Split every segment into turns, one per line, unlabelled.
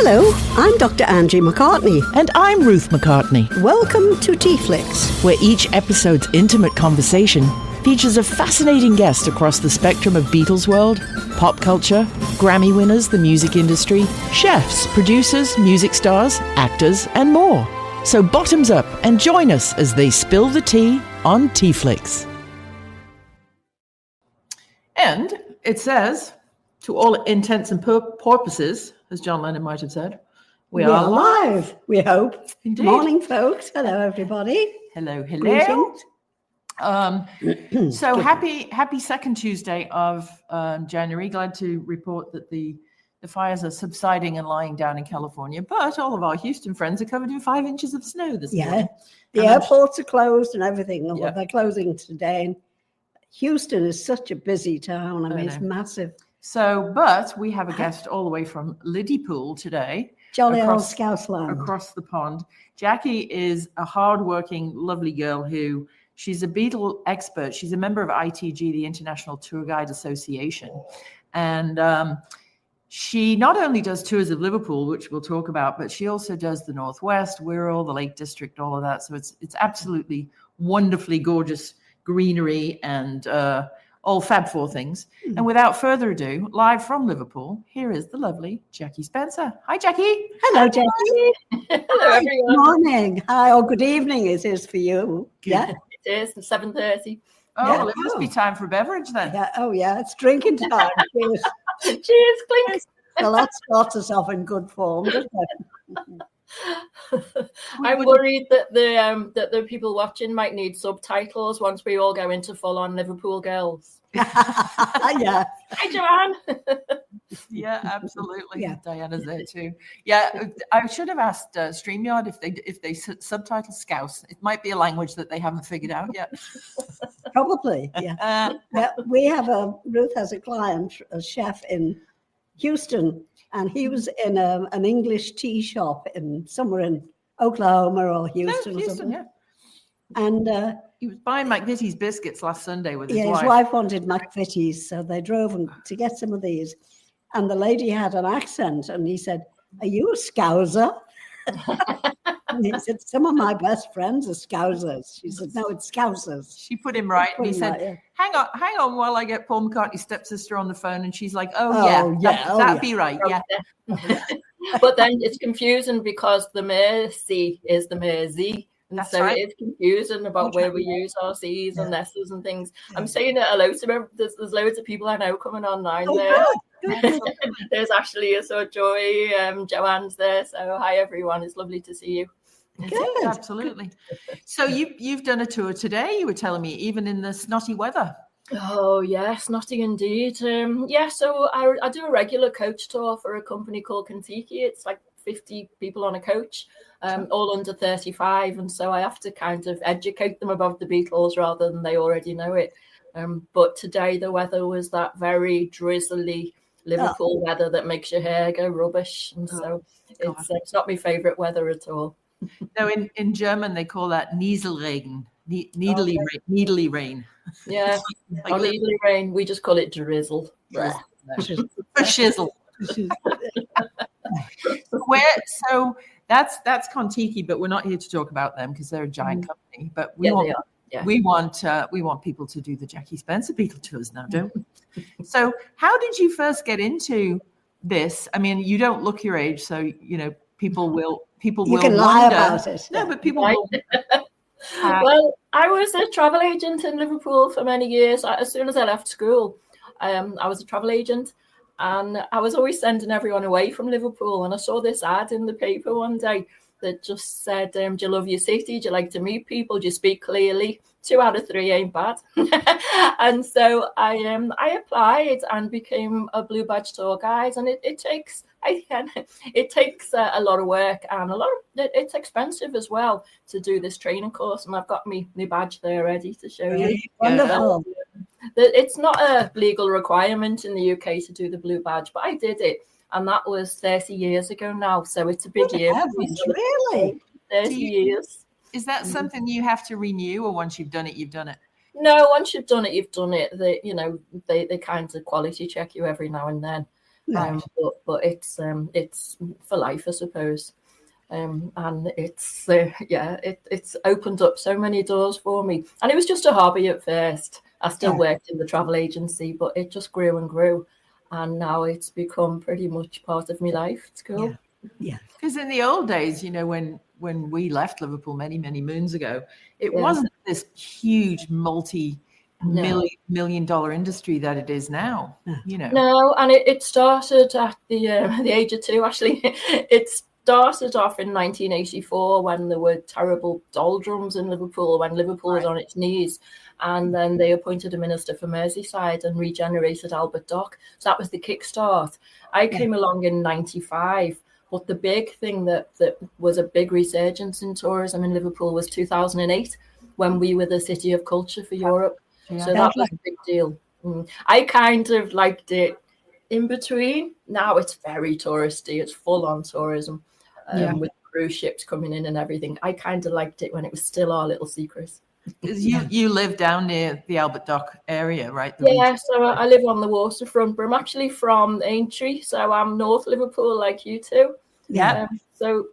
Hello, I'm Dr. Angie McCartney.
And I'm Ruth McCartney.
Welcome to TeaFlix,
where each episode's intimate conversation features a fascinating guest across the spectrum of Beatles world, pop culture, Grammy winners, the music industry, chefs, producers, music stars, actors, and more. So bottoms up and join us as they spill the tea on TeaFlix.
And it says, to all intents and purposes, as John Lennon might have said, we are
live, we hope.
Indeed.
Morning, folks. Hello, everybody.
Hello.
Greetings.
So happy second Tuesday of January. Glad to report that the fires are subsiding and lying down in California, but all of our Houston friends are covered in 5 inches of snow this morning.
The airports are closed and everything.
Yeah.
They're closing today. And Houston is such a busy town. I mean, it's massive.
So, but we have a guest all the way from Liverpool today.
Jolly old Scousland.
Across the pond. Jackie is a hardworking, lovely girl she's a Beatle expert. She's a member of ITG, the International Tour Guide Association. And she not only does tours of Liverpool, which we'll talk about, but she also does the Northwest, Wirral, the Lake District, all of that. So it's absolutely wonderfully gorgeous greenery and all Fab Four things. And without further ado, live from Liverpool, here is the lovely Jackie Spencer. Hi, Jackie.
Hello, Jackie.
Hello, everyone.
Good morning. Hi, or good evening it is for you.
Good.
Yeah.
It is 7:30.
Oh,
Yeah.
well, it must be time for a beverage then.
Yeah. Oh, yeah. It's drinking time. Cheers.
Cheers, clink.
Well, that starts us off in good form, doesn't it?
I'm worried that the people watching might need subtitles once we all go into full-on Liverpool girls.
Yeah.
Hi, Joanne.
Yeah, absolutely.
Yeah.
Diana's there too. Yeah, I should have asked StreamYard if they subtitle Scouse. It might be a language that they haven't figured out yet.
Probably, yeah. We have Ruth has a client, a chef in Houston, and he was in an English tea shop somewhere in Oklahoma or Houston.
Houston,
or something.
yeah.
And
He was buying McVitie's biscuits last Sunday with his
his
wife.
wife wanted McVitie's, so they drove to get some of these. And the lady had an accent, and he said, "Are you a Scouser?" And he said, "Some of my best friends are Scousers." She said, "No, it's Scousers."
She put him right, and he said,
Right, yeah.
hang on while I get Paul McCartney's stepsister on the phone." And she's like, that'd be right. Yeah.
But then it's confusing because the Mersey is the Mersey. And
That's
so
right.
it's confusing about where we use our C's and S's and things. I'm saying it hello to them. There's loads of people I know coming online there.
Good.
There's Ashley, so Joy, Joanne's there. So hi everyone, it's lovely to see you.
Good.
Absolutely. So you've done a tour today, you were telling me, even in the snotty weather.
Oh yes, naughty indeed. So I do a regular coach tour for a company called Kentucky. It's like 50 people on a coach, all under 35, and so I have to kind of educate them about the Beatles rather than they already know it. But today the weather was that very drizzly Liverpool weather that makes your hair go rubbish, and so it's not my favourite weather at all.
No, in German they call that Nieselregen, needly rain.
Yeah,
Like
needly rain. We just call it drizzle.
Shizzle. So that's Kon-Tiki, but we're not here to talk about them because they're a giant company. But we want people to do the Jackie Spencer Beatle tours now, don't we? So how did you first get into this? I mean, you don't look your age, so people will
You can lie about it.
No, but people will.
Well, I was a travel agent in Liverpool for many years. As soon as I left school, I was a travel agent, and I was always sending everyone away from Liverpool. And I saw this ad in the paper one day that just said, "Do you love your city? Do you like to meet people? Do you speak clearly? 2 out of 3 ain't bad." And so I applied and became a Blue Badge tour guide, and it takes a lot of work, and it's expensive as well to do this training course. And I've got my badge there ready to show you.
Wonderful.
It's not a legal requirement in the UK to do the Blue Badge, but I did it, and that was 30 years ago now. So it's a big year.
Really?
30 years.
Is that something you have to renew, or once you've done it, you've done it?
No, once you've done it, you've done it. They kind of quality check you every now and then.
Right.
But it's for life, I suppose. And it's it's opened up so many doors for me. And it was just a hobby at first. I still worked in the travel agency, but it just grew and grew, and now it's become pretty much part of my life. It's cool.
Yeah.
Because in the old days, you know, when we left Liverpool many moons ago, it wasn't this huge multi-million dollar industry that it is now. You know.
No, and it started at the age of 2. Actually, it started off in 1984 when there were terrible doldrums in Liverpool, when Liverpool was on its knees. And then they appointed a minister for Merseyside and regenerated Albert Dock. So that was the kickstart. I came along in 95. But the big thing that was a big resurgence in tourism in Liverpool was 2008, when we were the city of culture for Europe. So that was a big deal. I kind of liked it in between. Now it's very touristy. It's full on tourism with cruise ships coming in and everything. I kind of liked it when it was still our little secret.
You live down near the Albert Dock area, right?
So I live on the waterfront, but I'm actually from Aintree, so I'm North Liverpool like you two. So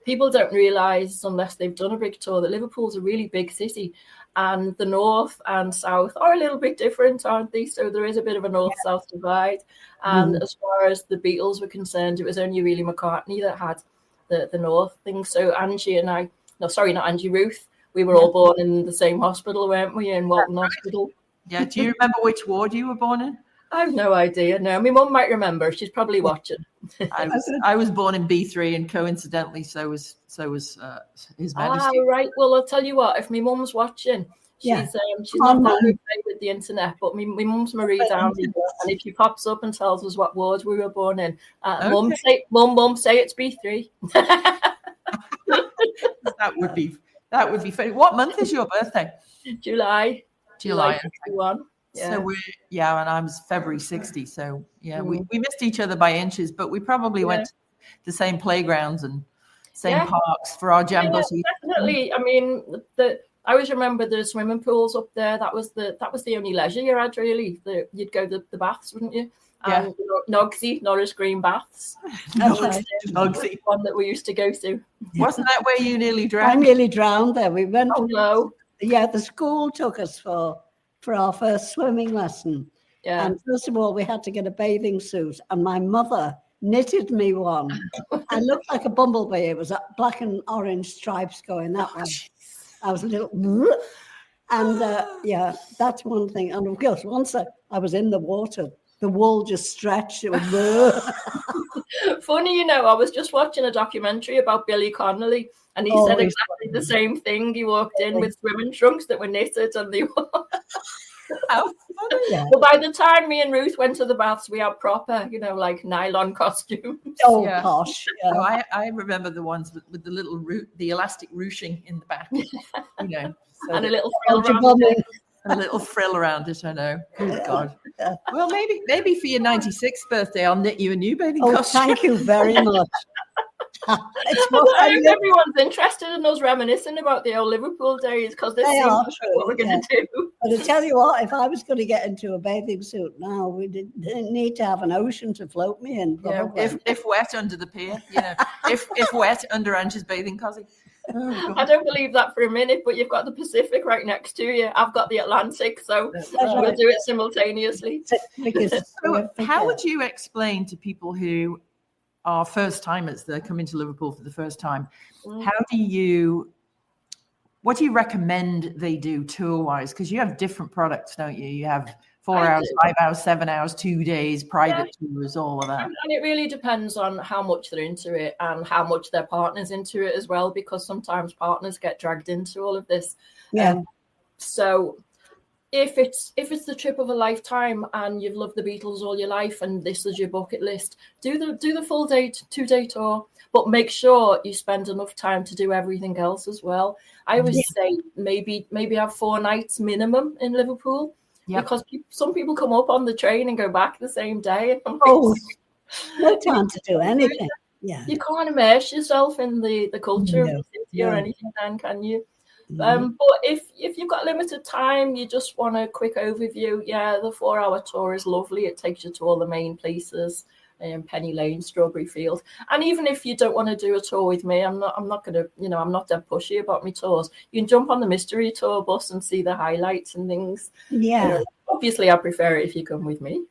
people don't realise, unless they've done a big tour, that Liverpool's a really big city, and the north and south are a little bit different, aren't they? So there is a bit of a north-south divide. And as far as the Beatles were concerned, it was only really McCartney that had the north thing. So Angie and I, no, sorry, not Angie, Ruth, we were all born in the same hospital, weren't we? In Walton Hospital.
Yeah. Do you remember which ward you were born in?
I have no idea. No, my mum might remember. She's probably watching.
I was born in B3, and coincidentally, so was His Majesty.
Right. Well, I'll tell you what. If my mum's watching, she's not that good with the internet, but my mum's Marie Downey, and if she pops up and tells us what ward we were born in, mum say it's B3.
That would be funny. What month is your birthday?
July
61. Yeah. So and I'm February 60. So we missed each other by inches, but we probably went to the same playgrounds and same parks for our jam bus.
Definitely. I mean, I always remember the swimming pools up there. That was the only leisure you had, really. You'd go to the baths, wouldn't you? And Nogsy, Norris Green Baths.
Nogsy,
one that we used to go to.
Wasn't that where you nearly drowned?
I nearly drowned there. We went.
Oh no!
Yeah, the school took us for our first swimming lesson. Yeah. And first of all, we had to get a bathing suit, and my mother knitted me one. I looked like a bumblebee. It was black and orange stripes going that way. I was a little, and that's one thing. And of course, once I was in the water, the wool just stretched. It was
funny, I was just watching a documentary about Billy Connolly, and he said exactly the same thing. He walked in with swimming trunks that were knitted, and they were. How funny! Yeah. But by the time me and Ruth went to the baths, we had proper, like nylon costumes.
Oh gosh! Yeah.
So I remember the ones with the elastic ruching in the back, so
and a little frill around it.
A little frill around it, I know. Good God. Well, maybe for your 96th birthday, I'll knit you a new bathing costume.
Thank you very much.
I hope everyone's interested in us reminiscing about the old Liverpool days, because this is what we're going to do.
But I tell you what, if I was going to get into a bathing suit now, we didn't need to have an ocean to float me in. Probably.
If wet under the pier, if wet under Angie's bathing costume.
Oh, I don't believe that for a minute, but you've got the Pacific right next to you. I've got the Atlantic, so we'll do it simultaneously.
So how would you explain to people who are first timers that are coming to Liverpool for the first time, what do you recommend they do tour wise? Because you have different products, don't you? You have 4 hours, 5 hours, 7 hours, 2 days, private tours, all of that.
And it really depends on how much they're into it and how much their partner's into it as well, because sometimes partners get dragged into all of this.
Yeah.
So if it's the trip of a lifetime and you've loved the Beatles all your life and this is your bucket list, do the full day 2-day tour, but make sure you spend enough time to do everything else as well. I always say maybe have 4 nights minimum in Liverpool. Yep. Because some people come up on the train and go back the same day. And
no time to do anything. Yeah,
you can't immerse yourself in the culture of the city or anything, then, can you? But if you've got limited time, you just want a quick overview. Yeah, the 4-hour tour is lovely. It takes you to all the main places, Penny Lane, Strawberry Field. And even if you don't want to do a tour with me, I'm not gonna, I'm not that pushy about my tours. You can jump on the mystery tour bus and see the highlights and things.
Yeah.
Obviously, I prefer it if you come with me.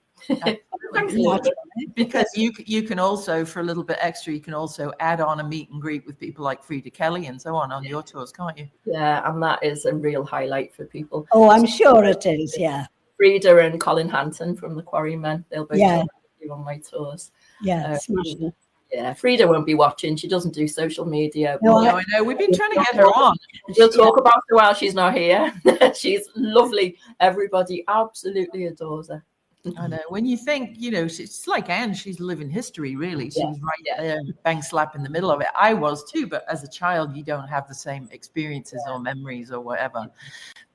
Because you can also, for a little bit extra, you can also add on a meet and greet with people like Frida Kelly and so on your tours, can't you?
Yeah, and that is a real highlight for people.
Oh, I'm sure it is. Yeah.
Frida and Colin Hanton from the Quarrymen, they'll both be on my tours.
Yeah, smashing.
Yeah, Frida won't be watching. She doesn't do social media.
No, I know. We've been trying to get her on.
We'll talk about her while she's not here. She's lovely. Everybody absolutely adores her.
I know. When you think, it's like Anne, she's living history, really. She was right there, bang slap in the middle of it. I was too, but as a child, you don't have the same experiences or memories or whatever.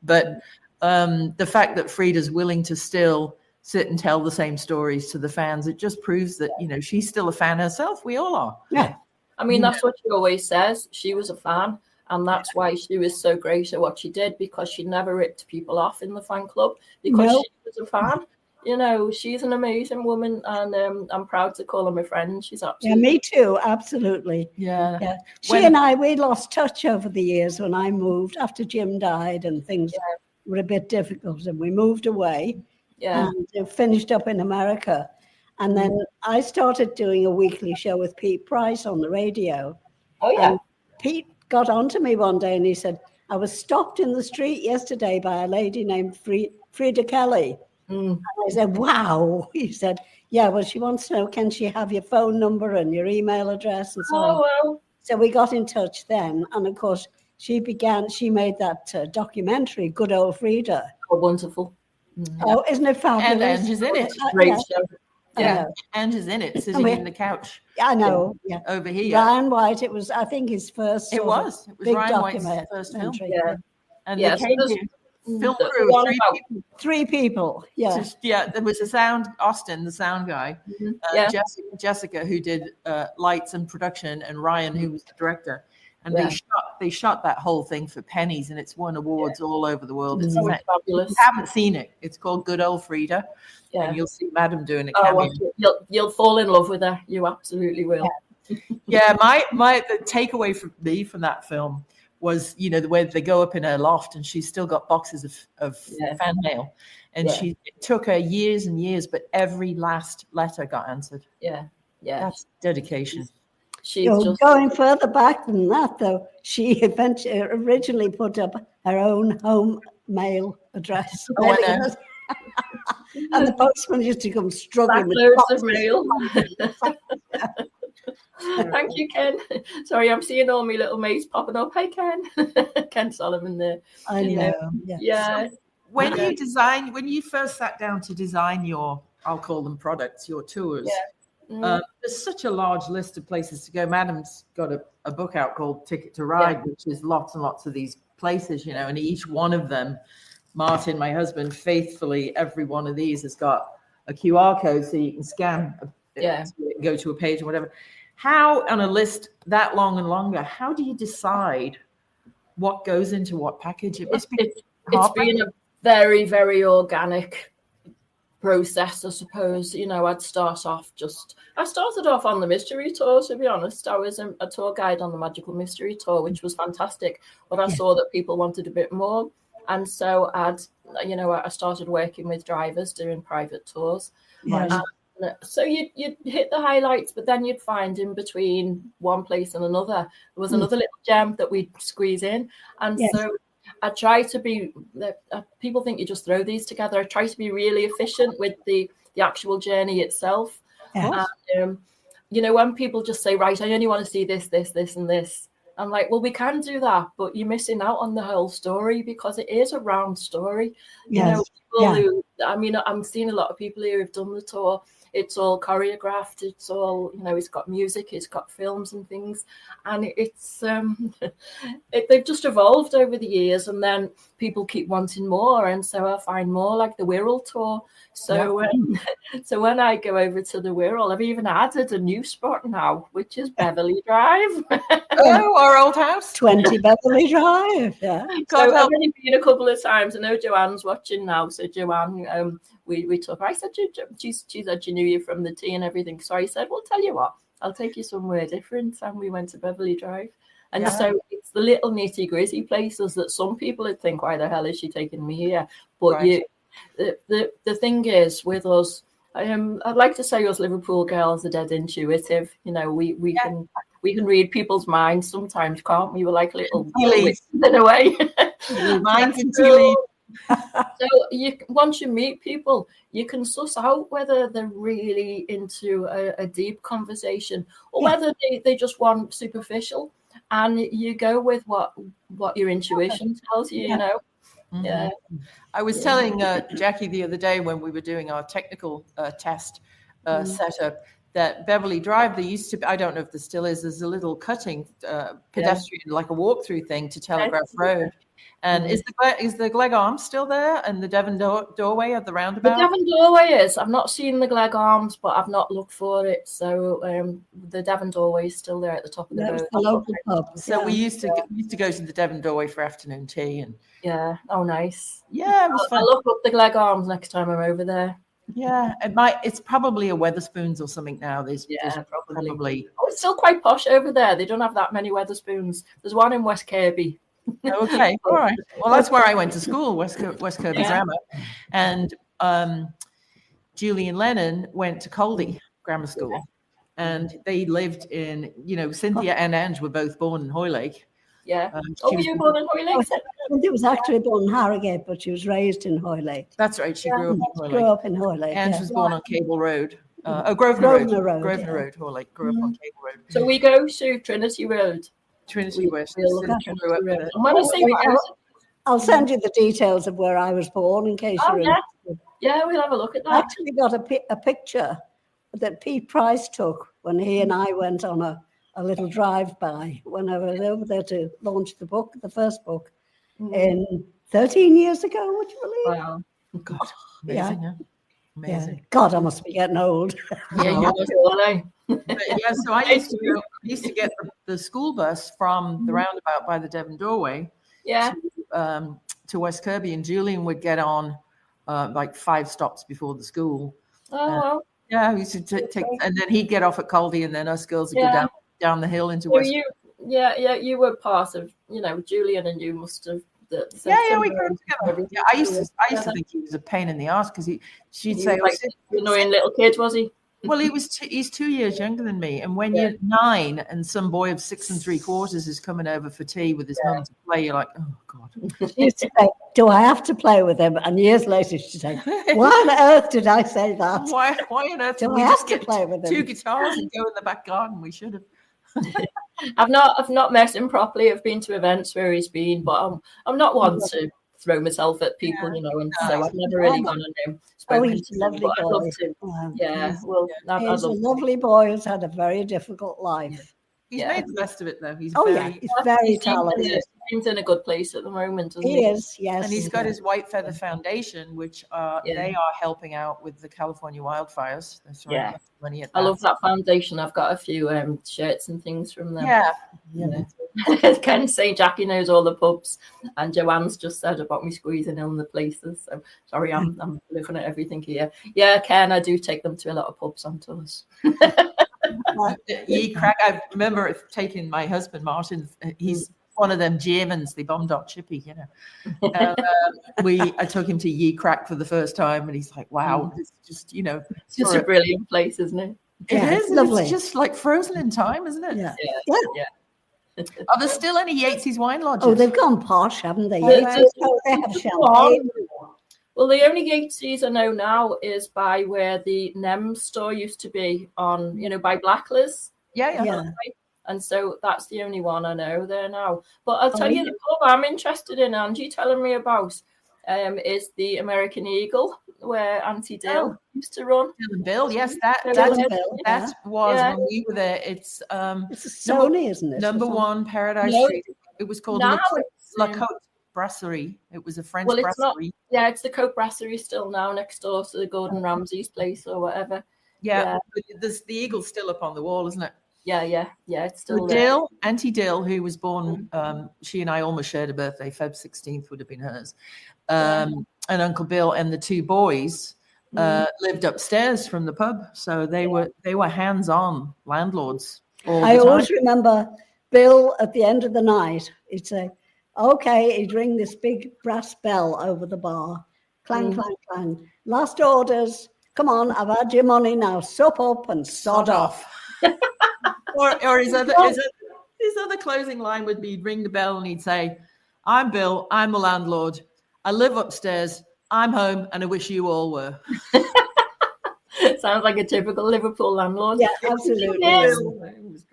But the fact that Frida's willing to still sit and tell the same stories to the fans, it just proves that, she's still a fan herself. We all are.
Yeah.
I mean, that's what she always says. She was a fan. And that's why she was so great at what she did, because she never ripped people off in the fan club, because she was a fan. She's an amazing woman, and I'm proud to call her my friend. She's absolutely.
Yeah, me too. Absolutely.
Yeah.
She and I, we lost touch over the years when I moved after Jim died and things were a bit difficult, and we moved away and finished up in America. And then I started doing a weekly show with Pete Price on the radio.
Oh, yeah.
And Pete got onto me one day and he said, I was stopped in the street yesterday by a lady named Frida Kelly. And I said, wow. He said, yeah, well, she wants to know, can she have your phone number and your email address and so on.
Well.
So we got in touch then. And of course, she made that documentary, Good Old Frida.
Oh, wonderful.
Oh, isn't it fabulous?
And Angie's in it.
Great show.
Yeah, Angie's in it, sitting in the couch.
I know. Yeah.
Over here.
Ryan White, it was, I think, his first.
It was
big
Ryan White's first film.
Yeah.
And they came here. Film crew,
three people. Yeah.
There was a Austin, the sound guy, Jessica, who did lights and production, and Ryan, who was the director. And they shot that whole thing for pennies, and it's won awards all over the world. It's
fabulous.
If you haven't seen it, it's called Good Old Frida. Yeah. And you'll see Madam doing a cameo.
You'll fall in love with her. You absolutely will.
Yeah, the takeaway for me from that film was, the way they go up in her loft and she's still got boxes of fan mail. And it took her years and years, but every last letter got answered.
Yeah.
That's dedication.
Going further back than that, though, she originally put up her own home mail address.
Oh, I know.
And the postman used to come struggling with
loads of mail. Thank you, Ken. Sorry, I'm seeing all my little mates popping up. Hey, Ken. Ken Solomon there.
I know.
Yeah.
So when you first sat down to design your, I'll call them products, your tours, there's such a large list of places to go. Madam's got a book out called Ticket to Ride, which is lots and lots of these places, and each one of them, Martin, my husband, faithfully, every one of these has got a QR code so you can scan, go to a page or whatever. How, on a list that long and longer, how do you decide what goes into what package? It must be.
It's been a very, very organic process, I suppose. I started off on the mystery tour, to be honest. I was a tour guide on the Magical Mystery Tour, which was fantastic. But I saw that people wanted a bit more. And so I started working with drivers doing private tours.
Yeah.
So you'd hit the highlights, but then you'd find in between one place and another, there was another little gem that we'd squeeze in. And so I try to be, people think you just throw these together. I try to be really efficient with the actual journey itself.
Yes.
And, when people just say, right, I only want to see this, this, this, and this. I'm like, well, we can do that, but you're missing out on the whole story, because it is a round story.
Yes.
People who I mean, I'm seeing a lot of people here who've done the tour. It's all choreographed. It's all, it's got music, it's got films and things, and it's they've just evolved over the years. And then people keep wanting more, and so I find more like the Wirral tour. So so when I go over to the Wirral, I've even added a new spot now, which is Beverly Drive.
Oh, our old house,
20 Beverly Drive. Yeah.
So I've only been a couple of times. I know Joanne's watching now. So Joanne, we took her. I said, she said she knew you from the tea and everything. So I said, well, tell you what, I'll take you somewhere different. And we went to Beverly Drive. And so it's the little nitty gritty places that some people would think, why the hell is she taking me here? But the thing is with us, I'd like to say us Liverpool girls are dead intuitive. We can read people's minds sometimes, can't we? We're like little in a way.
Minds and tea leaves.
So once you meet people, you can suss out whether they're really into a deep conversation or whether they just want superficial, and you go with what your intuition tells you.
Mm-hmm.
Yeah.
I was telling Jackie the other day when we were doing our technical test setup that Beverly Drive, there used to be, I don't know if there still is, there's a little cutting pedestrian, like a walk-through thing to Telegraph Road. And is the Glegg Arms still there, and the Devon doorway at the roundabout?
The Devon doorway is. I've not seen the Glegg Arms, but I've not looked for it. So the Devon doorway is still there at the top of the road.
The local pub.
So we used to go to the Devon doorway for afternoon tea, and
oh nice.
Yeah, it was fun.
I'll look up the Glegg Arms next time I'm over there.
Yeah, it's probably a Weatherspoons or something now. There's probably.
Oh, it's still quite posh over there. They don't have that many Weatherspoons. There's one in West Kirby.
Okay, all right. Well, that's where I went to school, West Kirby Grammar, and Julie and Lennon went to Coldy Grammar School, and they lived in, Cynthia and Ange were both born in Hoylake.
Yeah. Were you born in Hoylake?
Cynthia was actually born in Harrogate, but she was raised in Hoylake.
That's right. She grew up in Hoylake. Ange was born on Cable Road. Grosvenor Road. Hoylake grew up on Cable Road.
So we go to Trinity Road.
Trinity West.
I'll send you the details of where I was born in case you're interested.
Yeah, we'll have a look at that.
I actually got a picture that Pete Price took when he and I went on a little drive-by when I was over there to launch the first book, in 13 years ago, would you believe?
Wow. God, amazing, yeah. Amazing.
Yeah. God, I must be getting old.
Yeah, so I used to get the school bus from the roundabout by the Devon doorway to West Kirby, and Julian would get on like 5 stops before the school.
Oh,
yeah, we used to take, and then he'd get off at Coldy, and then us girls would go down the hill into West.
You were part of, Julian and you must have. We grew together.
Yeah, I used to think he was a pain in the ass because she'd say,
like an annoying little kid, was he?
Well, he's 2 years younger than me, and when you're 9 and some boy of 6 3/4 is coming over for tea with his mum to play, you're like, oh God.
She used to say, do I have to play with him? And years later she'd say, why on earth did I say that?
Why on earth
do
we
I
just
have to
get
play with him?
2 guitars and go in the back garden? We should have.
I've not met him properly. I've been to events where he's been, but I'm not one to throw myself at people, and so I've never really gone on him.
He's a lovely boy. He's a lovely boy who's had a very difficult life.
He's made the best of it, though. He's
very talented.
He's in a good place at the moment, isn't
he? He is, yes.
And he's got his White Feather Foundation, which they are helping out with the California wildfires. That's right. Money at that.
I love that foundation. I've got a few shirts and things from them. Ken say Jackie knows all the pubs, and Joanne's just said about me squeezing in the places. So sorry, I'm looking at everything here. Yeah, Ken, I do take them to a lot of pubs on tours.
I remember taking my husband Martin. He's one of them Germans, the bomb dot chippy, I took him to Ye Crack for the first time, and he's like, wow, it's just,
it's just a brilliant place, isn't it?
It is
lovely.
It's just like frozen in time, isn't it?
Yeah.
Are there still any Yates's wine lodges?
Oh, they've gone posh, haven't they? They have champagne.
Well, the only Yates's I know now is by where the NEM store used to be on, by Blackliz.
Yeah.
And so that's the only one I know there now. But I'll tell you the pub I'm interested in, Angie telling me about. is the American Eagle, where Auntie Dill used to run.
Dylan Bill, yes, that was when we were there. It's
a Sony, isn't it?
Number 1 Paradise Street. It was called La Côte Brasserie. It was a French brasserie.
It's the Côte Brasserie still now, next door to the Gordon Ramsay's place or whatever.
Yeah. The Eagle's still up on the wall, isn't it?
Yeah, it's still there.
Dill, Auntie Dill, who was born, she and I almost shared a birthday. Feb 16th would have been hers. And Uncle Bill and the 2 boys lived upstairs from the pub, so they were hands-on landlords.
I always remember Bill at the end of the night. He'd say, "Okay," he'd ring this big brass bell over the bar, clang, clang, clang. "Last orders. Come on, I've had your money now. Sup up and sod off."
or his other closing line would be, he'd ring the bell and he'd say, "I'm Bill. I'm the landlord. I live upstairs. I'm home, and I wish you all were."
Sounds like a typical Liverpool landlord.
Yeah, absolutely.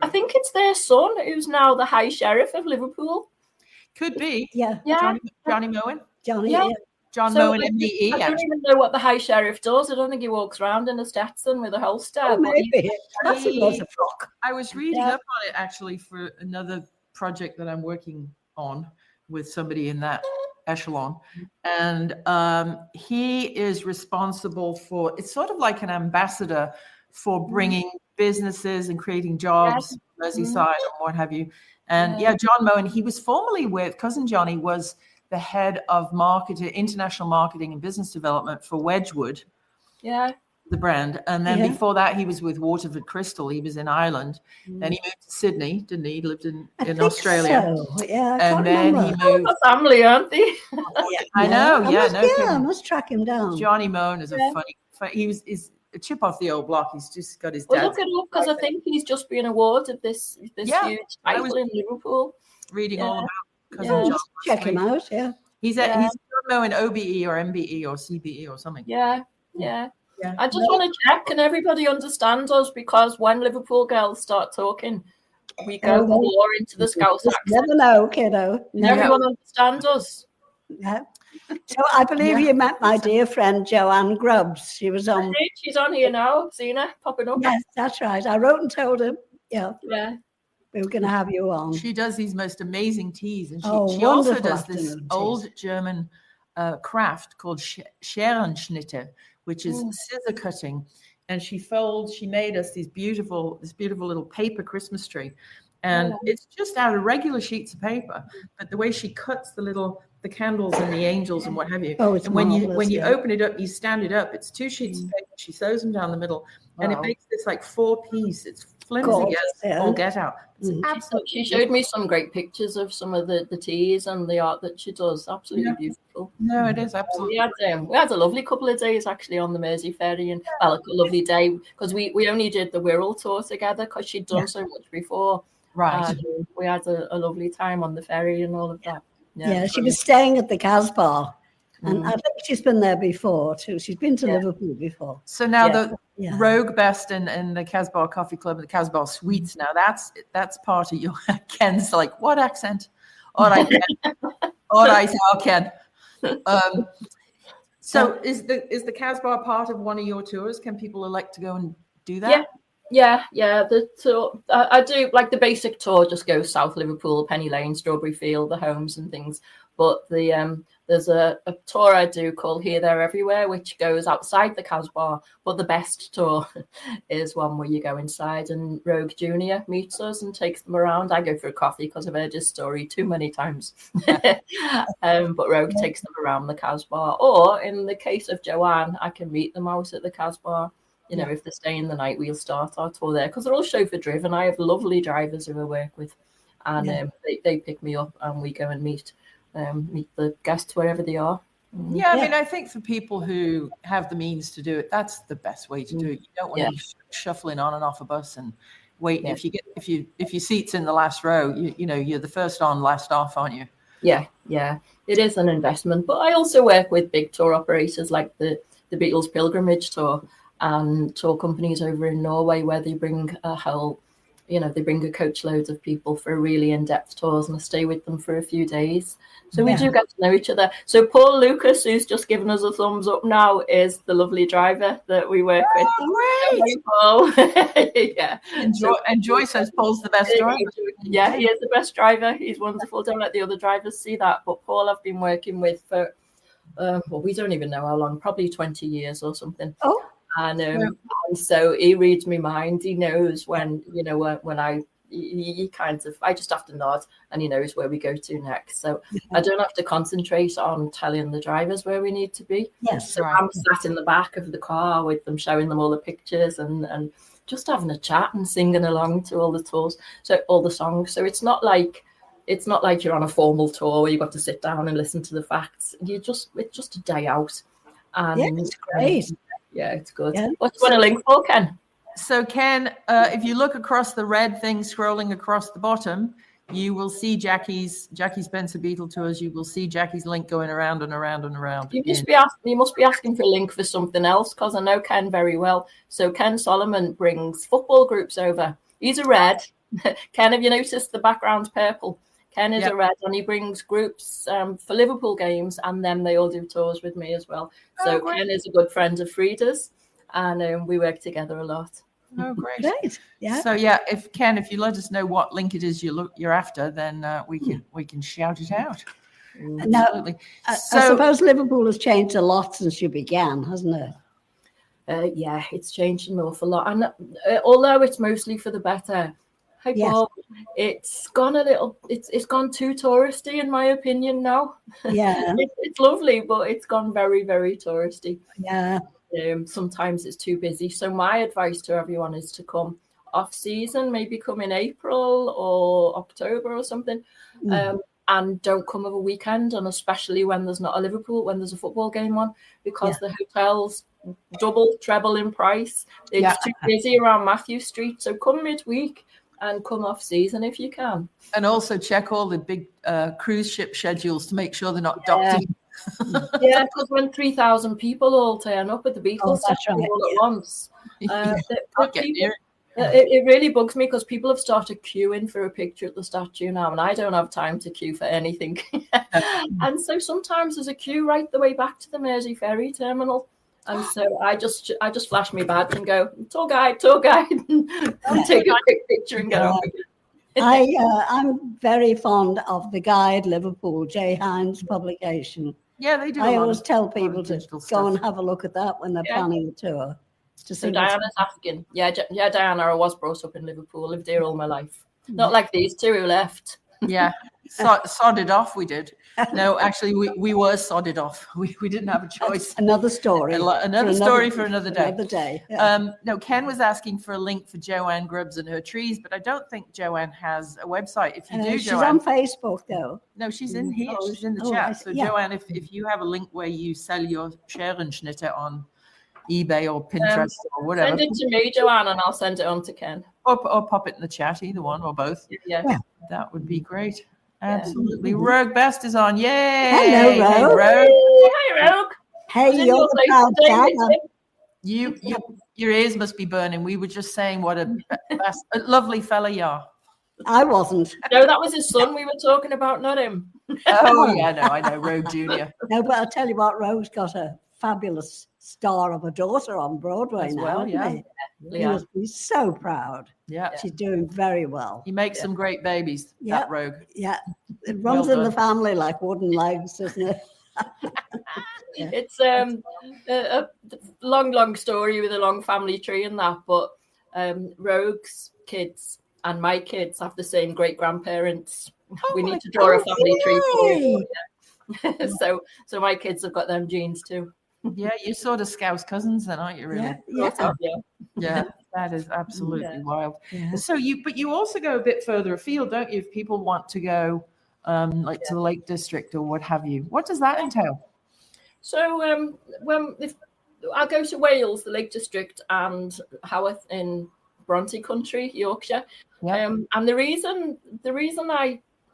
I think it's their son who's now the High Sheriff of Liverpool.
Could be.
Yeah.
Johnny Moen.
Johnny.
Yeah.
John Moen, MBE.
I don't even know what the High Sheriff does. I don't think he walks around in a Stetson with a holster.
Oh, maybe. That's a frock.
I was reading up on it actually for another project that I'm working on with somebody in that echelon, and he is responsible for, it's sort of like an ambassador for bringing businesses and creating jobs, Merseyside and what have you. And John Moen, he was formerly with cousin Johnny, was the head of international marketing and business development for Wedgwood, the brand. And then before that, he was with Waterford Crystal. He was in Ireland. Then he moved to Sydney, didn't he? He lived in Australia.
So. Yeah,
and then he moved.
Family, aren't they?
I know.
I must track him down.
Johnny Moen is a funny. He's a chip off the old block. He's just got his dad.
Well, look it up, because I think he's just been awarded this huge title in Liverpool.
Reading all about cousin John.
Check him out. Yeah.
He's John Moen, OBE or MBE or CBE or something.
Yeah. I just want to check, can everybody understand us? Because when Liverpool girls start talking, we go more into the Scouse accent.
Never know, kiddo.
Everyone understands us.
Yeah. So I believe you met my dear friend Joanne Grubbs. She was on.
She's on here now. Seen her popping up.
Yes, that's right. I wrote and told her. Yeah. We were going to have you on.
She does these most amazing teas, and she also does this old German craft called Scherenschnitte, which is scissor cutting. And she made us this beautiful little paper Christmas tree. And it's just out of regular sheets of paper, but the way she cuts the candles and the angels and what have you.
Oh, it's
and when you open it up, you stand it up. It's 2 sheets of paper. She sews them down the middle, and it makes this like 4-piece. It's flimsy as all get out.
She showed me some great pictures of some of the teas and the art that she does. Absolutely beautiful.
No, it is absolutely.
We had a lovely couple of days actually on the Mersey ferry, and a lovely day because we only did the Wirral tour together because she'd done so much before.
Right.
We had a lovely time on the ferry and all of that.
Yeah, she was staying at the Casbah, and I think she's been there before too. She's been to Liverpool before.
So now the Rogue Best and the Casbah Coffee Club and the Casbah Suites, now that's part of your Ken's like, what accent? All right, Ken. All right, how Ken. So is the Casbah part of one of your tours? Can people elect to go and do that?
Yeah. The tour, I do like the basic tour. Just goes South Liverpool, Penny Lane, Strawberry Field, the homes and things. But there's a tour I do called Here, There, Everywhere, which goes outside the Casbah. But the best tour is one where you go inside and Rogue Junior meets us and takes them around. I go for a coffee because I've heard his story too many times. But Rogue takes them around the Casbah. Or in the case of Joanne, I can meet them out at the Casbah. You know, if they're staying the night, we'll start our tour there because they're all chauffeur driven. I have lovely drivers who I work with, and they pick me up and we go and meet the guests wherever they are.
Yeah, I mean, I think for people who have the means to do it, that's the best way to do it. You don't want to be shuffling on and off a bus and waiting. If your seat's in the last row, you know you're the first on, last off, aren't you? Yeah,
it is an investment. But I also work with big tour operators like the Beatles Pilgrimage Tour. And tour companies over in Norway where they bring a whole they bring a coach loads of people for really in-depth tours, and I stay with them for a few days. So we do get to know each other. So Paul Lucas, who's just given us a thumbs up now, is the lovely driver that we work with.
Great.
Paul. Yeah.
And Joy says Paul's the best driver.
Yeah, he is the best driver. He's wonderful. Don't let the other drivers see that. But Paul I've been working with for, we don't even know how long, probably 20 years or something.
Oh.
And so he reads my mind. He knows when, when he kind of, I just have to nod and he knows where we go to next. So I don't have to concentrate on telling the drivers where we need to be.
Yes.
So I'm sat in the back of the car with them, showing them all the pictures and just having a chat and singing along to all the tours. So all the songs. So it's not like you're on a formal tour where you've got to sit down and listen to the facts. It's just a day out. And
it's great.
Yeah, it's good.
Yeah.
What do you want to link for, Ken?
So Ken, if you look across the red thing scrolling across the bottom, you will see Jackie Spencer Beetle Tours. You will see Jackie's link going around and around and around.
You must be asking for a link for something else, because I know Ken very well. So Ken Solomon brings football groups over. He's a red. Ken, have you noticed the background's purple? Ken is a red, and he brings groups for Liverpool games, and then they all do tours with me as well. So Ken is a good friend of Frida's, and we work together a lot.
Oh, great!
Great. Yeah.
So if you let us know what link it is you're after, then we can shout it out.
Absolutely. I suppose Liverpool has changed a lot since you began, hasn't it?
Yeah, it's changed an awful lot, and although it's mostly for the better. Hey, Paul, it's gone it's gone too touristy in my opinion now.
Yeah.
It's lovely, but it's gone very, very touristy.
Yeah.
Sometimes it's too busy. So my advice to everyone is to come off season, maybe come in April or October or something. And don't come over a weekend, and especially when there's not when there's a football game on, because the hotels double, treble in price. It's too busy around Matthew Street. So come midweek and come off season if you can.
And also check all the big cruise ship schedules to make sure they're not docked in.
Yeah, because when 3,000 people all turn up at the Beatles all at once, it really bugs me, because people have started queuing for a picture at the statue now, and I don't have time to queue for anything. And so sometimes there's a queue right the way back to the Mersey Ferry terminal. And so I just flash my badge and go, tour guide, and take a quick picture and get off again.
I'm very fond of the Guide Liverpool, Jay Hines publication.
Yeah, they do.
I always tell people to go and have a look at that when they're planning a tour.
So Diana's asking. Yeah, Diana, I was brought up in Liverpool, lived here all my life. Not like these two who left.
Yeah, sodded off we did. No, actually, we were sodded off. We didn't have a choice.
That's another story.
Another story for another day.
Another day. Yeah.
No, Ken was asking for a link for Joanne Grubbs and her trees, but I don't think Joanne has a website. If you do,
she's
Joanne,
on Facebook though.
No, she's in here. She's in the chat. So Joanne, if you have a link where you sell your Scherenschnitte on eBay or Pinterest or whatever,
send it to me, Joanne, and I'll send it on to Ken.
Or pop it in the chat, either one or both.
Yeah.
That would be great. Absolutely. Rogue Best is on. Yay!
Hello, Rogue.
Hey, Rogue.
Hi, Rogue.
Hey, you're the proud dad.
Your ears must be burning. We were just saying what a lovely fella you are.
I wasn't.
No, that was his son we were talking about, not him.
Oh, yeah, no, I know. Rogue Jr.
No, but I'll tell you what, Rogue's got a fabulous star of a daughter on Broadway
as
now.
Well, yeah.
He must be so proud.
Yeah.
She's doing very well.
He makes some great babies, that Rogue.
Yeah. It runs in the family like wooden legs, doesn't it?
It's a long story with a long family tree and that, but Rogue's kids and my kids have the same great grandparents. We need to draw a family tree for you. Yeah. So my kids have got them genes too.
Yeah, you're sort of Scouse cousins then, aren't you, really? Yeah. That is absolutely wild. Yeah. So you also go a bit further afield, don't you? If people want to go to the Lake District or what have you. What does that entail?
So if I go to Wales, the Lake District, and Haworth in Bronte Country, Yorkshire. And the reason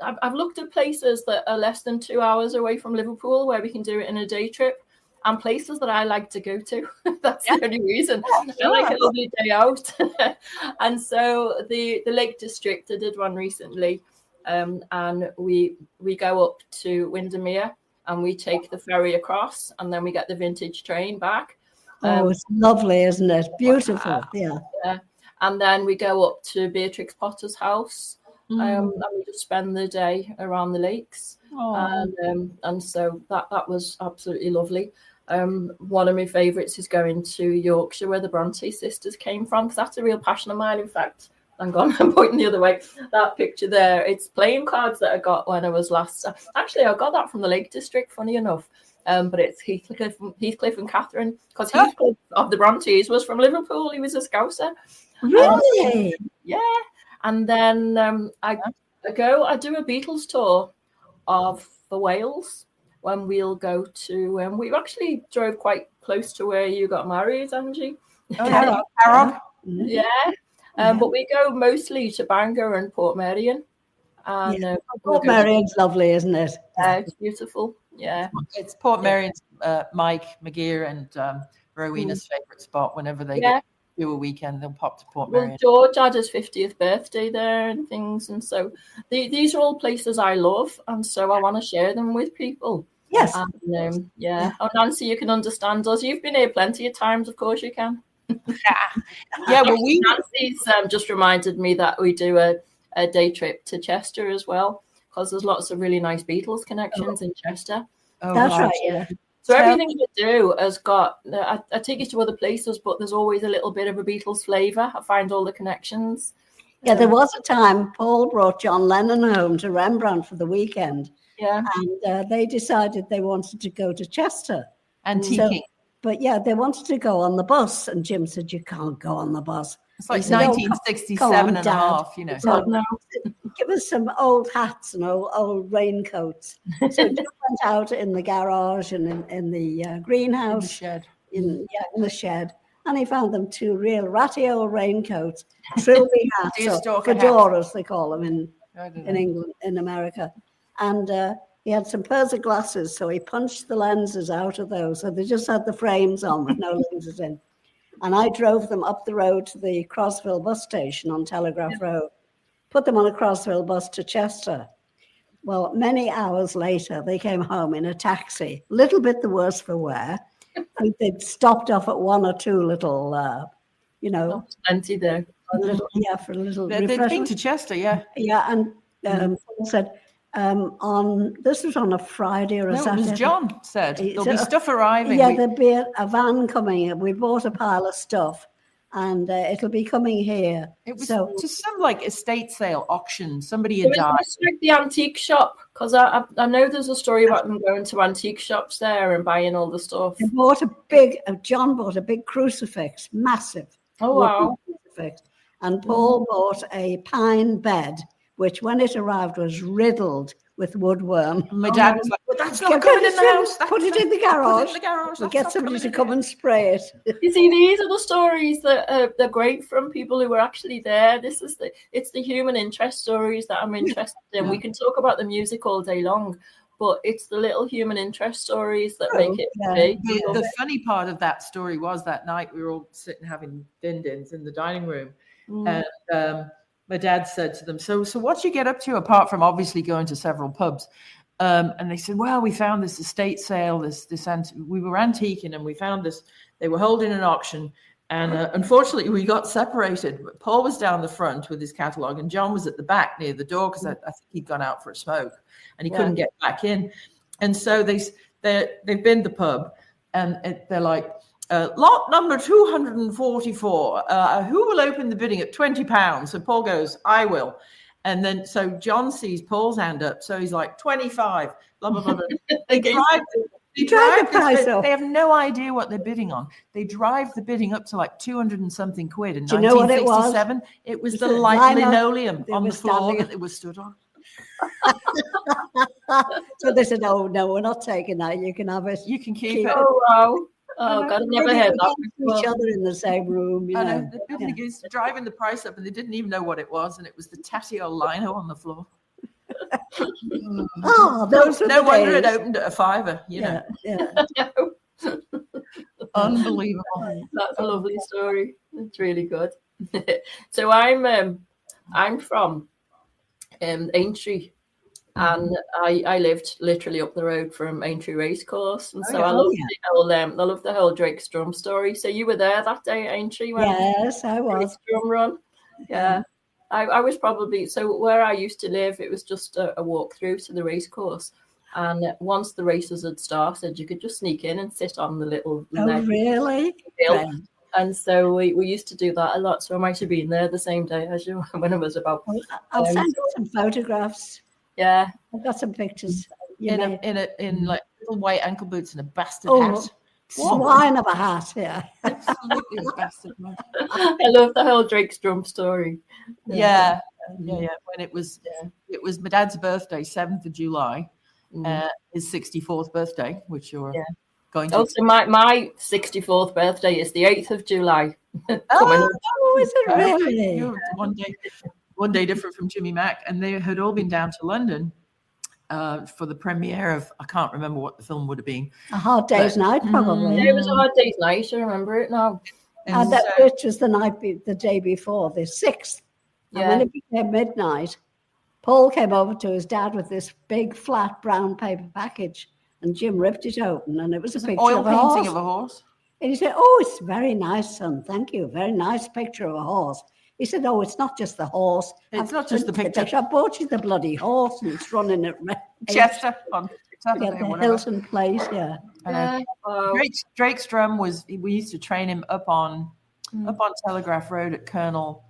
I've looked at places that are less than 2 hours away from Liverpool where we can do it in a day trip. and places that I like to go to. That's the only reason. I like a lovely day out. And so the Lake District, I did one recently, and we go up to Windermere and we take the ferry across, and then we get the vintage train back.
It's lovely, isn't it? Beautiful. Yeah.
And then we go up to Beatrix Potter's house. And we just spend the day around the lakes. And so that was absolutely lovely. One of my favourites is going to Yorkshire, where the Bronte sisters came from, because that's a real passion of mine. In fact, I'm pointing the other way. That picture there, it's playing cards that I got when I was last. Actually, I got that from the Lake District, funny enough. But it's Heathcliff and Catherine, because Heathcliff of the Brontes was from Liverpool. He was a Scouser.
Really?
Yeah. And then I do a Beatles tour of the Wales, when we'll go to, we actually drove quite close to where you got married, Angie.
Harrog.
Yeah. But we go mostly to Bangor and Portmeirion. And
Portmeirion's lovely, isn't it?
It's beautiful. Yeah.
It's Portmeirion's Mike McGear and Rowena's favourite spot. Whenever they do a weekend, they'll pop to Portmeirion.
Well, George had his 50th birthday there and things, and so these are all places I love, and so I want to share them with people.
Yes.
And, Oh, Nancy, you can understand us. You've been here plenty of times, of course you can.
Yeah, well,
Nancy's just reminded me that we do a day trip to Chester as well, because there's lots of really nice Beatles connections in Chester.
That's right, yeah.
So everything we do has got, I take you to other places, but there's always a little bit of a Beatles flavour. I find all the connections.
Yeah, there was a time Paul brought John Lennon home to Rembrandt for the weekend.
Yeah.
And they decided they wanted to go to Chester.
Antiquing.
But yeah, they wanted to go on the bus. And Jim said, you can't go on the bus.
It's like
said,
1967 and a half, you know.
So, give us some old hats and old raincoats. So Jim went out in the garage and in the greenhouse.
In
plenty there.
For a little refreshment.
They'd been to Chester, yeah.
Yeah, and Paul said, this was on a Friday or a Saturday.
It was John said, there'll be stuff arriving.
Yeah, there'll be a van coming. We bought a pile of stuff, and it'll be coming here.
It was just some like estate sale auction. Somebody had died.
It's like the antique shop, because I know there's a story about them going to antique shops there and buying all the stuff.
John bought a big crucifix, massive.
Oh, wow.
Crucifix. And Paul bought a pine bed, which when it arrived was riddled with woodworm.
My dad was like, that's not going in the house.
Put it in the garage.
Put it in the garage.
We'll get somebody to come and spray it.
You see, these are the stories that they're great from people who were actually there. It's the human interest stories that I'm interested in. We can talk about the music all day long, but it's the little human interest stories that make it big.
The funny part of that story was that night we were all sitting having din-dins in the dining room. And my dad said to them, so what did you get up to apart from obviously going to several pubs? And they said, well, we found this estate sale, we were antiquing and we found this. They were holding an auction. And unfortunately, we got separated. Paul was down the front with his catalogue and John was at the back near the door because I think he'd gone out for a smoke and he couldn't get back in. And so they've been to the pub and they're like, lot number 244. Who will open the bidding at £20? So Paul goes, I will. And then so John sees Paul's hand up. So he's like, 25. Blah, blah, blah, blah. They drive the price up. They have no idea what they're bidding on. They drive the bidding up to like 200 and something quid in 1967. It was the light linoleum on the floor that it was stood on.
So they said, oh, no, we're not taking that. You can have it.
You can keep it.
Oh, wow. Oh, God, I've never heard that before.
Each other in the same room, you know.
The bidding is driving the price up, and they didn't even know what it was, and it was the tatty old lino on the floor.
Those were
no wonder it opened at a £5, you know.
Yeah.
Unbelievable.
That's a lovely story. It's really good. So I'm from Aintree, and I lived literally up the road from Aintree Racecourse, and so I love the whole Drake's Drum story. So you were there that day at Aintree when
Yes, I was.
Drum run? Yeah. I was probably, so where I used to live, it was just a walk through to the racecourse. And once the races had started, you could just sneak in and sit on the little ledge.
Really?
Right. And so we used to do that a lot. So I might have been there the same day as you when I was about.
I'll send you some photographs.
Yeah,
I've got some pictures.
In like little white ankle boots and a bastard hat.
Swine of a hat, yeah.
Absolutely a bastard.
I love the whole Drake's Drum story.
Yeah. When it was my dad's birthday, 7th of July, his 64th birthday, which you're going to.
Also, my 64th birthday is the 8th of July.
Oh, is it really?
You're one day different from Jimmy Mack, and they had all been down to London for the premiere of, I can't remember what the film would have been.
A Hard Day's Night, probably.
It was a Hard Day's Night. I remember it now.
And which was the day before, the 6th. And when it became midnight, Paul came over to his dad with this big flat brown paper package, and Jim ripped it open, and it was a picture
oil
of a
painting
horse.
of a horse.
And he said, "Oh, it's very nice, son. Thank you. Very nice picture of a horse." He said, "Oh, it's not just the horse.
It's not just the picture.
I bought you the bloody horse, and it's running at
Chester on Saturday,
the
whatever.
Hilton Place,
Drake's Drum we used to train him up on Telegraph Road at Colonel.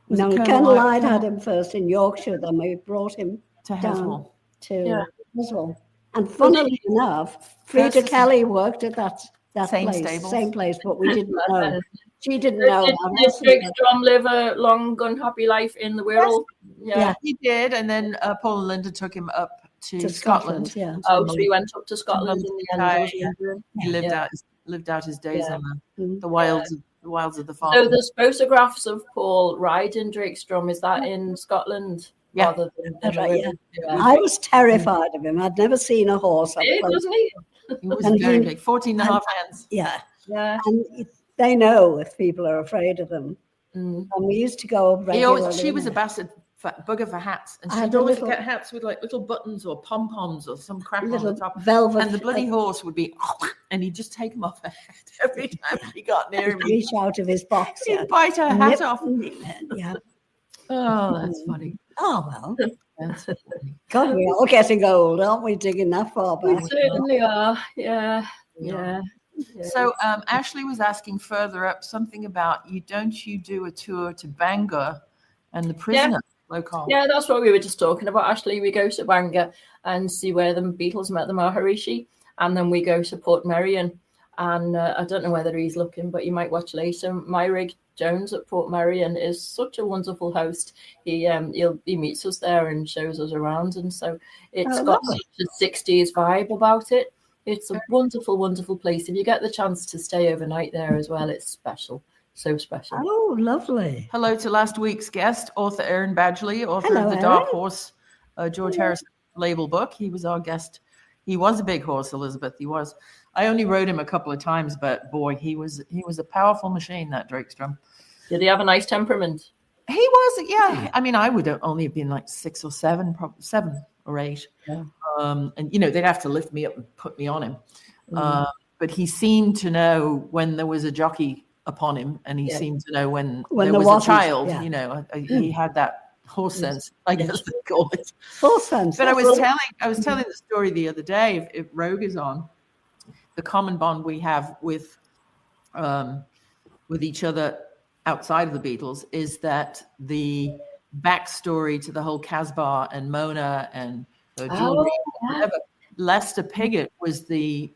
Colonel Hyde had him first in Yorkshire, then we brought him
to
down to Heswell. And funnily enough, Frida Kelly worked at that same place, but we didn't know. She didn't know.
Did Drake's Drum live a long, unhappy life in the Wirral?
Yeah,
he did. And then Paul and Linda took him up to Scotland.
Yeah.
Oh, so he went up to Scotland in the end.
He lived out his days on the wilds of the farm.
So there's photographs of Paul riding Drake's Drum. Is that in Scotland?
Yeah.
I was terrified of him. I'd never seen a horse.
Wasn't he?
He was very big, 14 and a half hands.
Yeah. And they know if people are afraid of them. And we used to go regularly.
She was a bastard bugger for hats, and she'd always get hats with like little buttons or pom-poms or some crap on the top.
Velvet.
And the bloody horse would be, and he'd just take them off her head every time he got near me.
Reach out of his box.
He'd bite her hat off.
Yeah.
Oh, that's funny.
Oh, well.
That's funny.
God, we're all getting old, aren't we, digging that far back?
We certainly are. Yeah.
So Ashley was asking further up something about don't you do a tour to Bangor and the prisoner locale?
Yeah, that's what we were just talking about, Ashley. We go to Bangor and see where the Beatles met the Maharishi, and then we go to Portmeirion. And I don't know whether he's looking, but you might watch later. Myrig Jones at Portmeirion is such a wonderful host. He meets us there and shows us around, and so it's got such a 60s vibe about it. It's a wonderful, wonderful place. If you get the chance to stay overnight there as well, it's special. So special.
Oh, lovely.
Hello to last week's guest, author Erin Badgley, author of the Dark Horse, George Harrison label book. He was our guest. He was a big horse, Elizabeth. He was. I only rode him a couple of times, but boy, he was a powerful machine, that Drake's Drum.
Did he have a nice temperament?
He was, yeah. I mean, I would only have been like 6 or 7, probably 7 or 8.
Yeah.
And they'd have to lift me up and put me on him. But he seemed to know when there was a jockey upon him, and he seemed to know when there was a child. Yeah. He had that horse sense, I guess they call it.
Horse sense.
But I was telling the story the other day. If Rogue is on, the common bond we have with each other outside of the Beatles is that the backstory to the whole Casbah and Mona and George whatever. Lester Piggott was the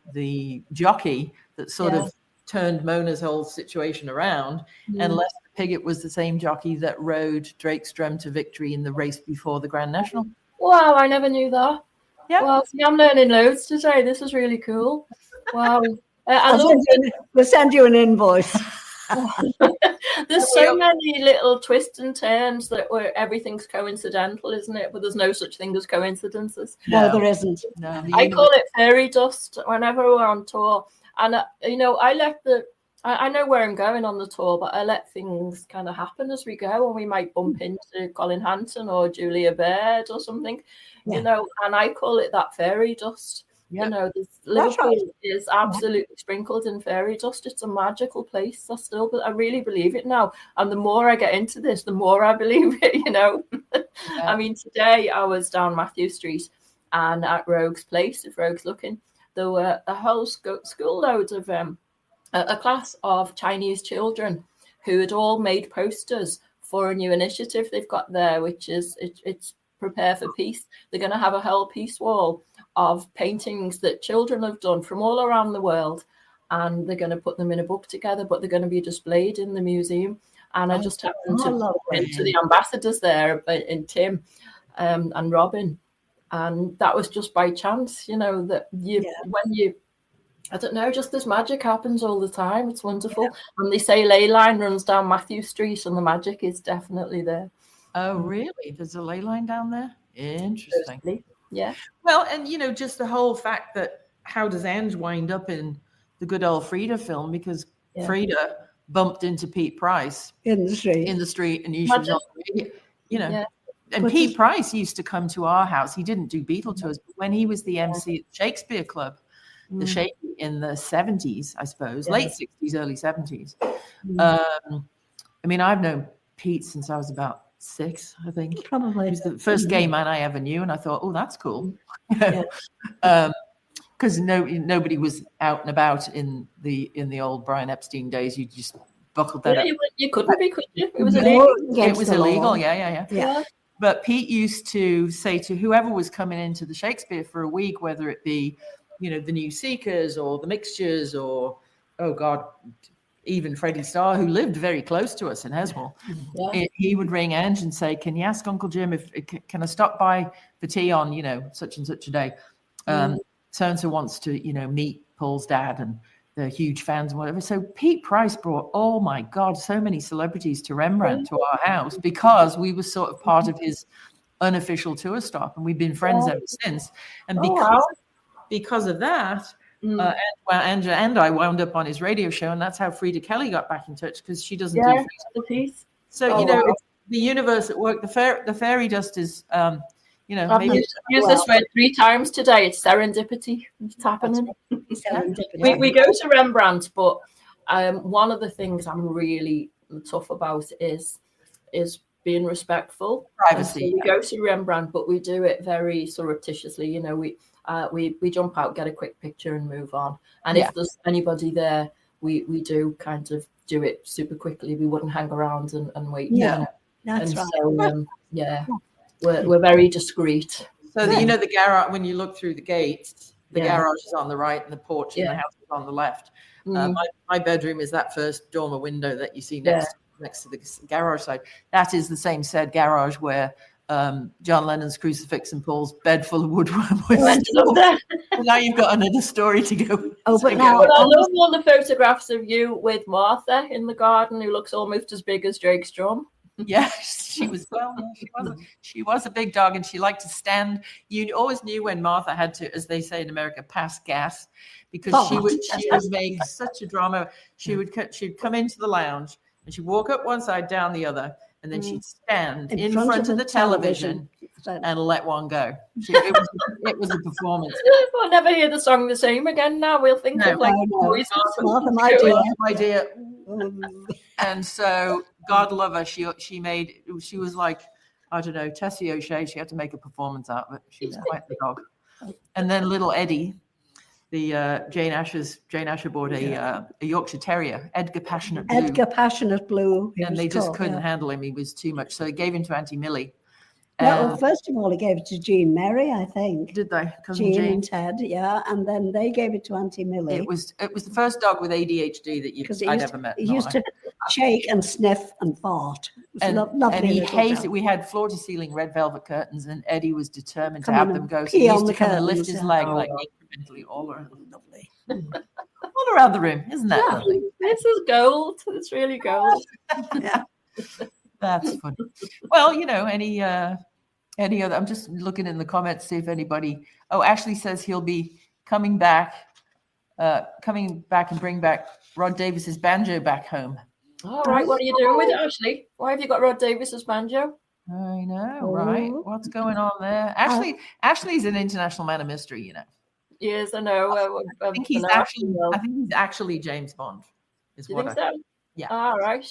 jockey that sort of turned Mona's whole situation around, and Lester Piggott was the same jockey that rode Drake's Drum to victory in the race before the Grand National.
Wow, I never knew that. Yeah. Well, see, I'm learning loads today. This is really cool. Wow.
We'll send you an invoice.
There's so many little twists and turns where everything's coincidental, isn't it? But there's no such thing as coincidences.
No, there isn't.
No,
I call it fairy dust. Whenever we're on tour, And I let I know where I'm going on the tour, but I let things kind of happen as we go, and we might bump into Colin Hanson or Julia Baird or something, and I call it that fairy dust. Yep. Liverpool is absolutely sprinkled in fairy dust. It's a magical place. I really believe it now. And the more I get into this, the more I believe it, I mean, today I was down Matthew Street and at Rogue's Place, if Rogue's looking, there were a whole school load of a class of Chinese children who had all made posters for a new initiative they've got there, which is it's Prepare for Peace. They're going to have a whole peace wall of paintings that children have done from all around the world, and they're going to put them in a book together, but they're going to be displayed in the museum. And I just happened to run into the ambassadors there, in Tim and Robin, and that was just by chance, that when you, I don't know, just this magic happens all the time. It's wonderful. Yeah. And they say ley line runs down Matthew Street, and the magic is definitely there.
Oh, really? There's a ley line down there? Interesting.
Yeah.
Well, and just the whole fact that how does Ange wind up in the good old Frida film? Because Frida bumped into Pete Price in the street, and she was on the radio, And Pete Price used to come to our house. He didn't do Beatle tours, but when he was the MC at the Shakespeare Club, the Shaky in the 70s, I suppose, late 60s, early 70s. I mean, I've known Pete since I was about 6, I think.
Probably.
He was the first gay man I ever knew, and I thought, oh, that's cool. Because nobody was out and about in the old Brian Epstein days. You just buckled that up.
You couldn't be, could you? It was illegal.
It was illegal, yeah. But Pete used to say to whoever was coming into the Shakespeare for a week, whether it be, the New Seekers or the Mixtures or, oh God, even Freddie Starr, who lived very close to us in Heswell, he would ring Ange and say, can you ask Uncle Jim if can I stop by for tea on, such and such a day? So-and-so wants to, meet Paul's dad, and they're huge fans and whatever. So Pete Price brought, oh my God, so many celebrities to Rembrandt to our house because we were sort of part of his unofficial tour stop, and we've been friends ever since. And because of that, Angela and I wound up on his radio show, and that's how Frida Kelly got back in touch, because she doesn't do Facebook. So it's the universe at work. The fairy dust is,
I've used this word 3 times today. It's serendipity. It's happening. We go to Rembrandt, but one of the things I'm really tough about is being respectful.
Privacy.
So we go to Rembrandt, but we do it very surreptitiously. We jump out, get a quick picture, and move on. And if there's anybody there, we do kind of do it super quickly. We wouldn't hang around and wait.
Yeah, that's right.
So we're very discreet.
So the garage, when you look through the gates, the garage is on the right and the porch and the house is on the left. My bedroom is that first dormer window that you see next to the garage side. That is the same said garage where John Lennon's crucifix and Paul's bed full of woodworm was. Now you've got another story to go.
Oh, but now
I love all the photographs of you with Martha in the garden, who looks almost as big as Drake's drum.
Yes, she was. Well, she was a big dog, and she liked to stand. You always knew when Martha had to, as they say in America, pass gas, because she would make such a drama. She'd come into the lounge and she'd walk up one side, down the other, and then she'd stand in front of the television and let one go. It was a performance.
We'll never hear the song the same again now. We'll think of like
my dear. And so God love her. She was like, I don't know, Tessie O'Shea. She had to make a performance out of it. She was quite the dog. And then little Eddie, the Jane Asher bought a Yorkshire Terrier, Edgar Passionate Blue. And they just couldn't handle him. He was too much. So they gave him to Auntie Millie.
Well, first of all, he gave it to Jean Mary, I think.
Did they?
Jean and Ted, and then they gave it to Auntie Millie.
It was the first dog with ADHD that I'd ever met.
He used to shake and sniff and fart.
And he hated. We had floor-to-ceiling red velvet curtains, and Eddie was determined to have them go. So he used to come and lift his leg like incrementally all around. Lovely. All around the room, isn't that lovely?
This is gold. It's really gold.
Yeah. That's funny. Well, any other, I'm just looking in the comments, see if anybody, Ashley says he'll be coming back coming back and bring back Rod Davis's banjo back home.
All right, what are you doing with it, Ashley? Why have you got Rod Davis's banjo?
I know, right? What's going on there? Ashley's an international man of mystery, you know.
Yes, I know.
I think he's actually James Bond.
You think so?
Yeah.
All right.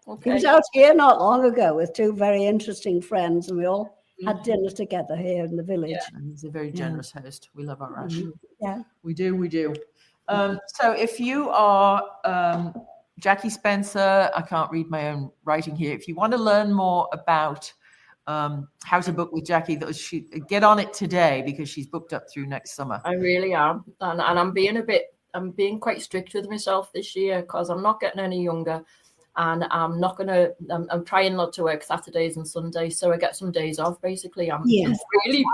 Okay.
He was out here not long ago with two very interesting friends, and we all had dinner together here in the village.
Yeah. And he's a very generous host. We love our Ash.
Yeah,
we do. So if you are Jackie Spencer, I can't read my own writing here. If you want to learn more about how to book with Jackie, get on it today, because she's booked up through next summer.
I really am, and I'm being quite strict with myself this year, because I'm not getting any younger, and I'm trying not to work Saturdays and Sundays, so I get some days off. Basically, I'm really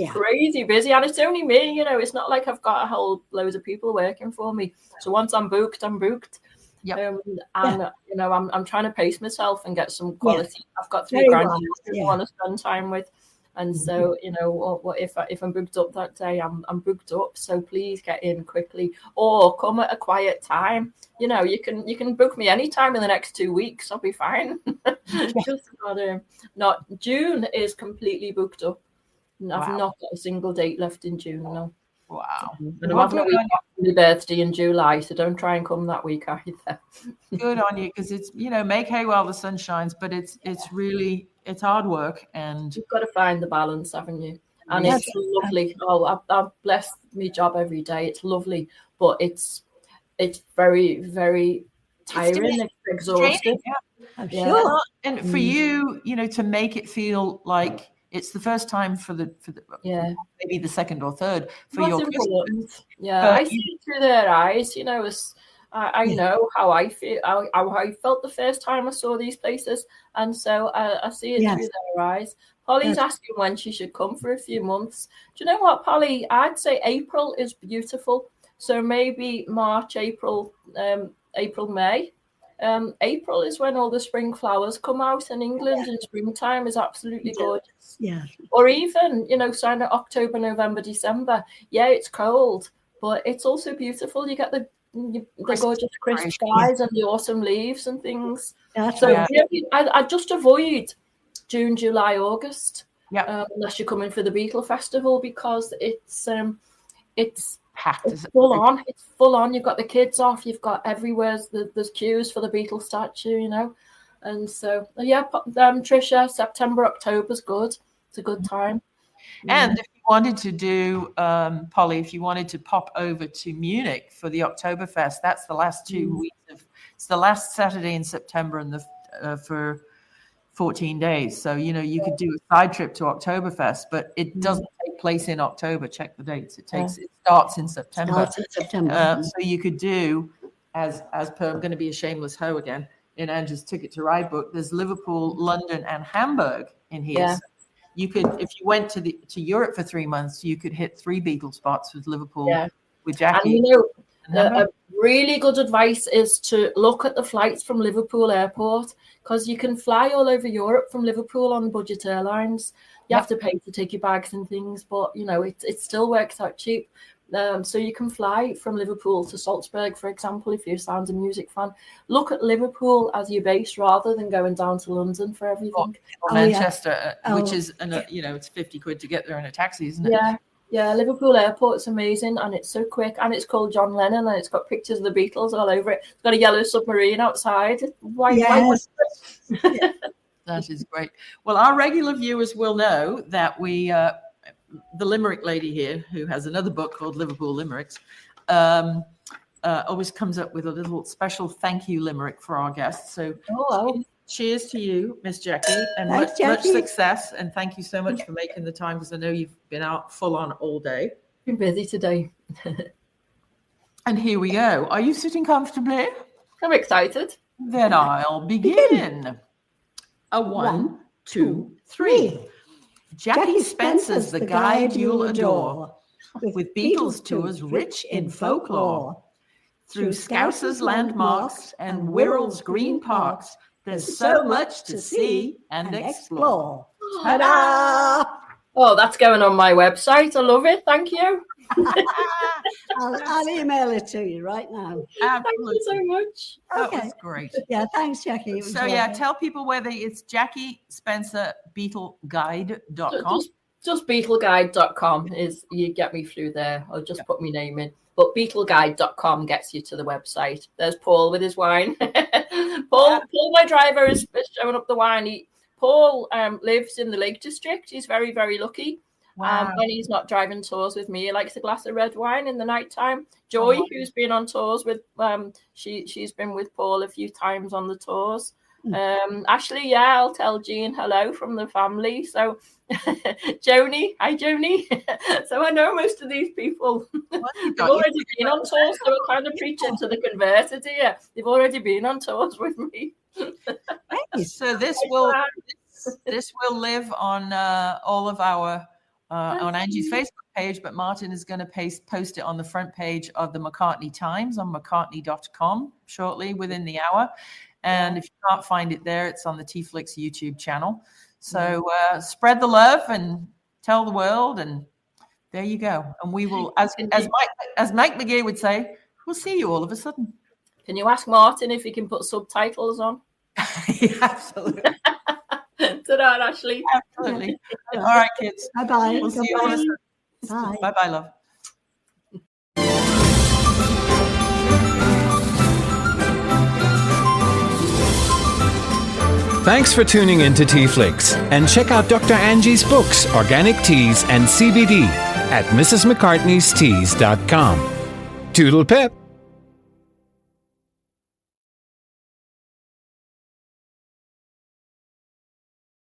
crazy busy, and it's only me. You know, it's not like I've got a whole loads of people working for me. So once I'm booked, I'm booked. Yep. You know, I'm trying to pace myself and get some quality. I've got 3 grandchildren I want to spend time with, and so you know, if I'm booked up that day, I'm booked up. So please get in quickly, or come at a quiet time. You know, you can book me anytime in the next 2 weeks. I'll be fine. Just not June is completely booked up. I've not got a single date left in June. No.
Wow.
And I'm having a week after my birthday in July, so don't try and come that week either.
Good on you, because it's, you know, make hay while the sun shines, but it's hard work, and
you've got to find the balance, haven't you? And it's lovely. Oh, I've blessed my job every day. It's lovely, but it's very, very tiring. It's exhausting.
Sure. And for you, you know, to make it feel like it's the first time for the maybe the second or third for your
important. Yeah, I see it through their eyes. You know, I know how I feel, how I felt the first time I saw these places, and so I see it through their eyes. Polly's asking when she should come for a few months. Do you know what, Polly? I'd say April is beautiful, so maybe March, April, May. April is when all the spring flowers come out in England, and springtime is absolutely gorgeous. Yeah. Or even, you know, sign of October, November, December. Yeah, it's cold, but it's also beautiful. You get the gorgeous crisp skies and the autumn leaves and things. I just avoid June, July, August. Yeah. Unless you're coming for the Beatle Festival, because it's full on. It's full on. You've got the kids off. You've got everywhere. There's queues for the Beatles statue, you know. And so, Tricia, September, October's good. It's a good time.
And if you wanted to do, Polly, if you wanted to pop over to Munich for the Oktoberfest, that's the last 2 weeks it's the last Saturday in September, and for 14 days. So, you know, you could do a side trip to Oktoberfest, but it doesn't take place in October. Check the dates. It starts in September. So you could do, as per, I'm going to be a shameless hoe again, in Andrew's Ticket to Ride book, there's Liverpool, London, and Hamburg in here. Yeah. So you could, if you went to Europe for 3 months, you could hit 3 Beatle spots with Liverpool, with Jackie.
And you know, really good advice is to look at the flights from Liverpool Airport, because you can fly all over Europe from Liverpool on budget airlines. You have to pay to take your bags and things, but you know, it still works out cheap. So you can fly from Liverpool to Salzburg, for example, if you're a Sounds of Music fan. Look at Liverpool as your base rather than going down to London for everything.
Or Manchester, which is, you know, it's 50 quid to get there in a taxi, isn't it?
Yeah, Liverpool Airport's amazing, and it's so quick, and it's called John Lennon, and it's got pictures of the Beatles all over it. It's got a yellow submarine outside. Why
That is great. Well, our regular viewers will know that we, the Limerick lady here, who has another book called Liverpool Limericks, always comes up with a little special thank you limerick for our guests. So cheers to you, Miss Jackie, and much success. And thank you so much for making the time, because I know you've been out full on all day.
Been busy today.
And here we go. Are you sitting comfortably?
I'm excited.
Then I'll begin. A 1, 2, 3. Jackie Spencer's the guide you'll adore, with Beatles tours rich in folklore. Through Scousers landmarks and Wirral's green parks, there's so much to see and explore.
Ta-da!
Oh, that's going on my website. I love it. Thank you.
I'll email it to you right now.
Absolutely.
Thank you so much.
That was great.
Yeah, thanks, Jackie. It was
So yeah,
lovely.
tell people whether it's Jackie Spencer BeetleGuide.com.
Just BeetleGuide.com is, you get me through there. I'll just put my name in. But BeetleGuide.com gets you to the website. There's Paul with his wine. Paul, my driver, is showing up the wine. Paul lives in the Lake District. He's very, very lucky.
Wow.
When he's not driving tours with me, he likes a glass of red wine in the nighttime. Joy, who's been on tours with, she's been with Paul a few times on the tours. Ashley, I'll tell Jean hello from the family. So Joni, hi Joni. So I know most of these people. They've already been on tours, so we're kind of preaching to the converted here. They've already been on tours with me.
So this will live on all of our on Angie's Facebook page, but Martin is going to post it on the front page of the McCartney Times on mccartney.com shortly, within the hour. And if you can't find it there, it's on the TeaFlix YouTube channel. So spread the love and tell the world, and there you go. And we will, as Mike McGee would say, we'll see you all of a sudden.
Can you ask Martin if he can put subtitles on?
Yeah, absolutely.
Ta-da, Ashley.
Absolutely. All right, kids.
Bye-bye.
We'll see you all of a sudden.
Bye.
Bye-bye, love.
Thanks for tuning in to TeaFlix, and check out Dr. Angie's books, Organic Teas and CBD, at mrsmccartneysteas.com. Toodle pip!